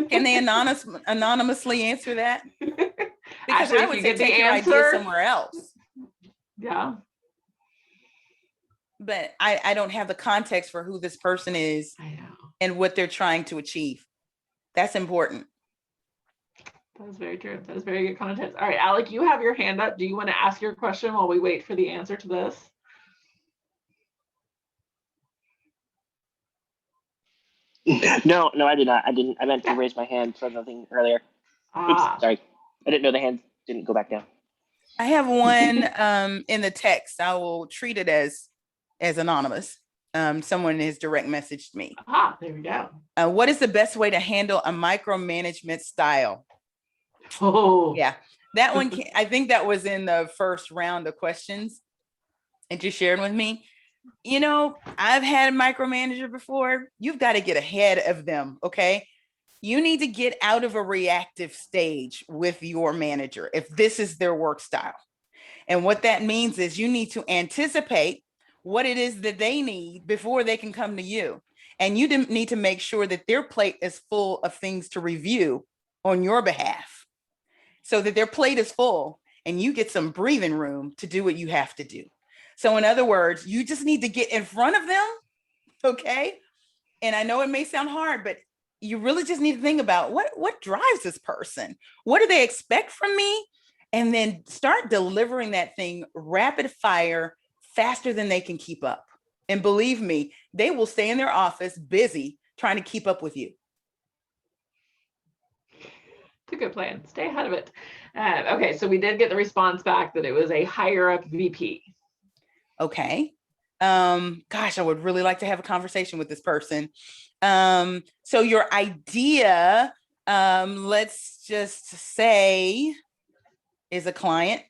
B: Can they anonymously answer that? Because
A: Exactly.
B: I
A: If
B: would
A: you
B: say
A: get the
B: take your idea
A: answer,
B: somewhere else.
A: yeah.
B: But I don't have the context for who this person is
A: I know.
B: and what they're trying to achieve. That's important.
A: That is very true. That is very good context. All right, Alec, you have your hand up. Do you want to ask your question while we wait for the answer to this?
D: No, I did not. I didn't. I meant to raise my hand for nothing earlier. Oops, sorry. I didn't know the hand didn't go back down.
B: I have one in the text. I will treat it as anonymous. Someone has direct messaged me.
A: There we go.
B: What is the best way to handle a micromanagement style?
A: Oh,
B: Yeah, that one. I think that was in the first round of questions that you shared with me. You know, I've had a micromanager before. You've got to get ahead of them. Okay. You need to get out of a reactive stage with your manager if this is their work style. And what that means is you need to anticipate what it is that they need before they can come to you. And you need to make sure that their plate is full of things to review on your behalf so that their plate is full and you get some breathing room to do what you have to do. So in other words, you just need to get in front of them. Okay. And I know it may sound hard, but you really just need to think about what drives this person? What do they expect from me? And then start delivering that thing rapid fire, faster than they can keep up. And believe me, they will stay in their office busy trying to keep up with you.
A: It's a good plan. Stay ahead of it. Okay, so we did get the response back that it was a higher up VP.
B: Okay. Gosh, I would really like to have a conversation with this person. So your idea, let's just say, is a client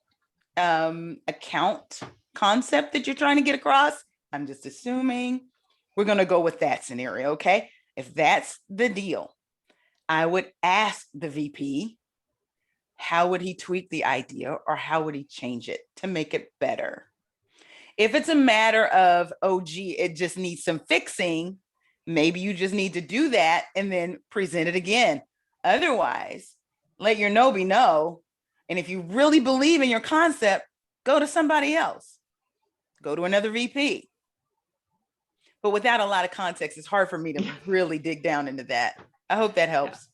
B: account concept that you're trying to get across. I'm just assuming we're going to go with that scenario. Okay. If that's the deal, I would ask the VP, how would he tweak the idea or how would he change it to make it better? If it's a matter of, oh, gee, it just needs some fixing, maybe you just need to do that and then present it again. Otherwise, let your no be no. And if you really believe in your concept, go to somebody else. Go to another VP. But without a lot of context, it's hard for me to really dig down into that. I hope that helps.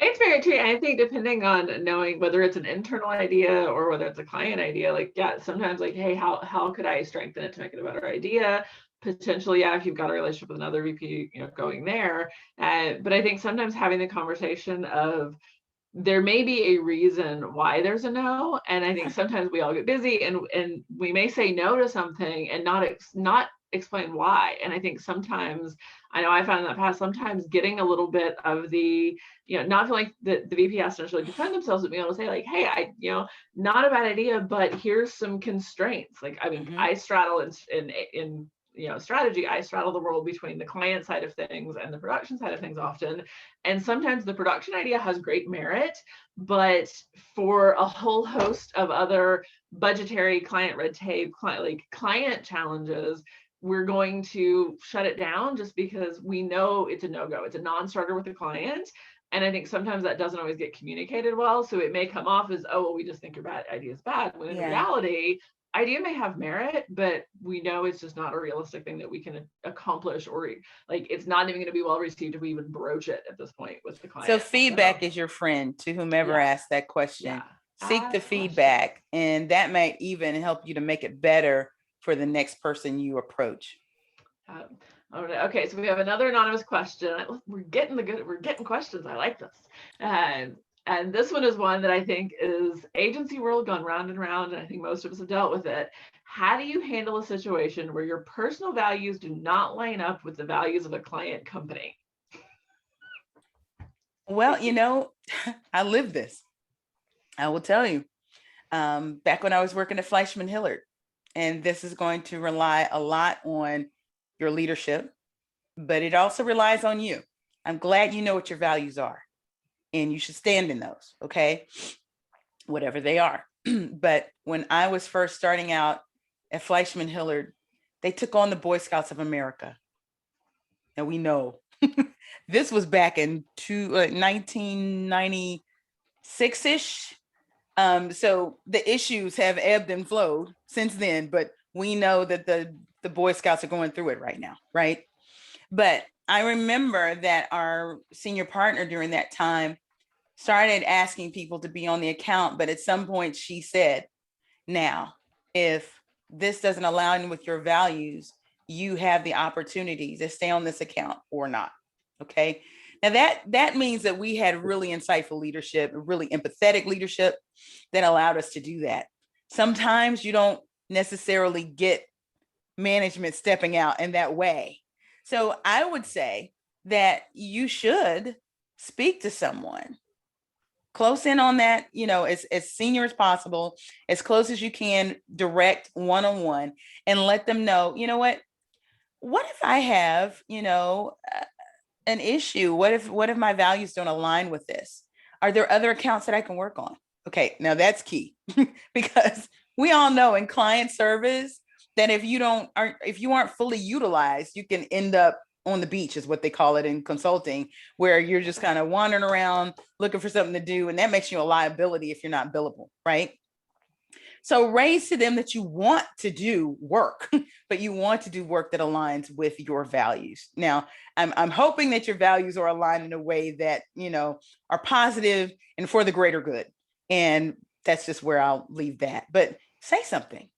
A: It's very true. I think depending on knowing whether it's an internal idea or whether it's a client idea, like, yeah, sometimes like, hey, how could I strengthen it to make it a better idea? Potentially, yeah, if you've got a relationship with another VP, going there. But I think sometimes having the conversation of there may be a reason why there's a no. And I think sometimes we all get busy and we may say no to something and not explain why. And I think sometimes, I know I found in the past, sometimes getting a little bit of the, not feeling like the VP has to necessarily defend themselves, but being able to say like, hey, not a bad idea, but here's some constraints. Like, I mean, I straddle in strategy, I straddle the world between the client side of things and the production side of things often. And sometimes the production idea has great merit, but for a whole host of other budgetary, client red tape, client challenges, we're going to shut it down just because we know it's a no-go. It's a non-starter with the client. And I think sometimes that doesn't always get communicated well. So it may come off as, oh, well, we just think your idea is bad. When in reality, idea may have merit, but we know it's just not a realistic thing that we can accomplish, or like it's not even going to be well received if we even broach it at this point with the client.
B: So feedback is your friend to whomever asked that question. Seek the feedback, and that might even help you to make it better for the next person you approach.
A: Okay, so we have another anonymous question. We're getting questions. I like this. And this one is one that I think is agency world gone round and round, and I think most of us have dealt with it. How do you handle a situation where your personal values do not line up with the values of a client company?
B: Well, I live this. I will tell you. Back when I was working at Fleischman Hillard, and this is going to rely a lot on your leadership, but it also relies on you. I'm glad you know what your values are, and you should stand in those, okay? Whatever they are. But when I was first starting out at Fleischman Hillard, they took on the Boy Scouts of America. And we know this was back in 1996-ish. So the issues have ebbed and flowed since then, but we know that the Boy Scouts are going through it right now, right? But I remember that our senior partner during that time started asking people to be on the account, but at some point she said, now, if this doesn't align with your values, you have the opportunity to stay on this account or not. Okay. Now that means that we had really insightful leadership, really empathetic leadership that allowed us to do that. Sometimes you don't necessarily get management stepping out in that way. So I would say that you should speak to someone close in on that, as senior as possible, as close as you can, direct one-on-one, and let them know, what if I have, an issue? What if my values don't align with this? Are there other accounts that I can work on? Okay, now that's key because we all know in client service that if you aren't fully utilized, you can end up on the beach, is what they call it in consulting, where you're just kind of wandering around looking for something to do. And that makes you a liability if you're not billable, right? So raise to them that you want to do work, but you want to do work that aligns with your values. Now, I'm hoping that your values are aligned in a way that, are positive and for the greater good. And that's just where I'll leave that. But say something.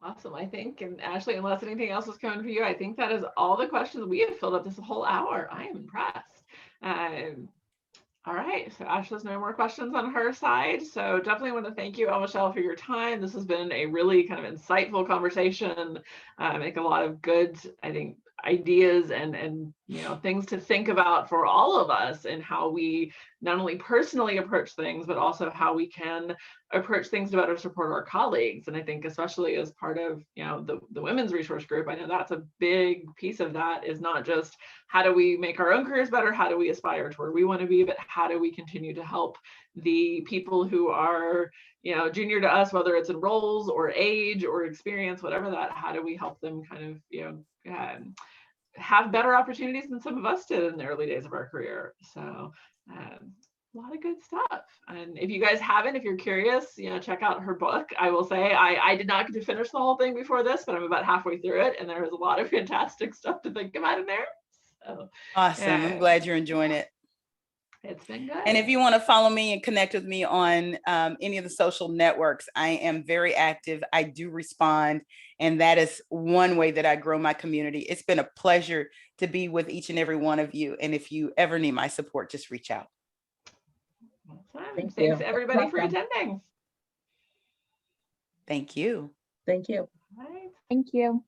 A: Awesome, I think. And Ashley, unless anything else is coming for you, I think that is all the questions we have filled up this whole hour. I am impressed. All right, so Ashley's no more questions on her side. So definitely want to thank you, Michelle, for your time. This has been a really kind of insightful conversation. Make a lot of good, I think, ideas and things to think about for all of us and how we not only personally approach things, but also how we can approach things to better support our colleagues. And I think especially as part of the women's resource group, I know that's a big piece of that, is not just how do we make our own careers better, how do we aspire to where we want to be, but how do we continue to help the people who are junior to us, whether it's in roles or age or experience, whatever that, how do we help them kind of have better opportunities than some of us did in the early days of our career. So a lot of good stuff. And if you guys haven't, if you're curious, check out her book. I will say I did not get to finish the whole thing before this, but I'm about halfway through it, and there is a lot of fantastic stuff to think about in there. So
B: awesome. I'm glad you're enjoying it.
A: It's been good.
B: And if you want to follow me and connect with me on any of the social networks, I am very active. I do respond. And that is one way that I grow my community. It's been a pleasure to be with each and every one of you. And if you ever need my support, just reach out.
A: Awesome. Thanks everybody for attending.
B: Thank you.
C: Thank you.
A: All right.
E: Thank you.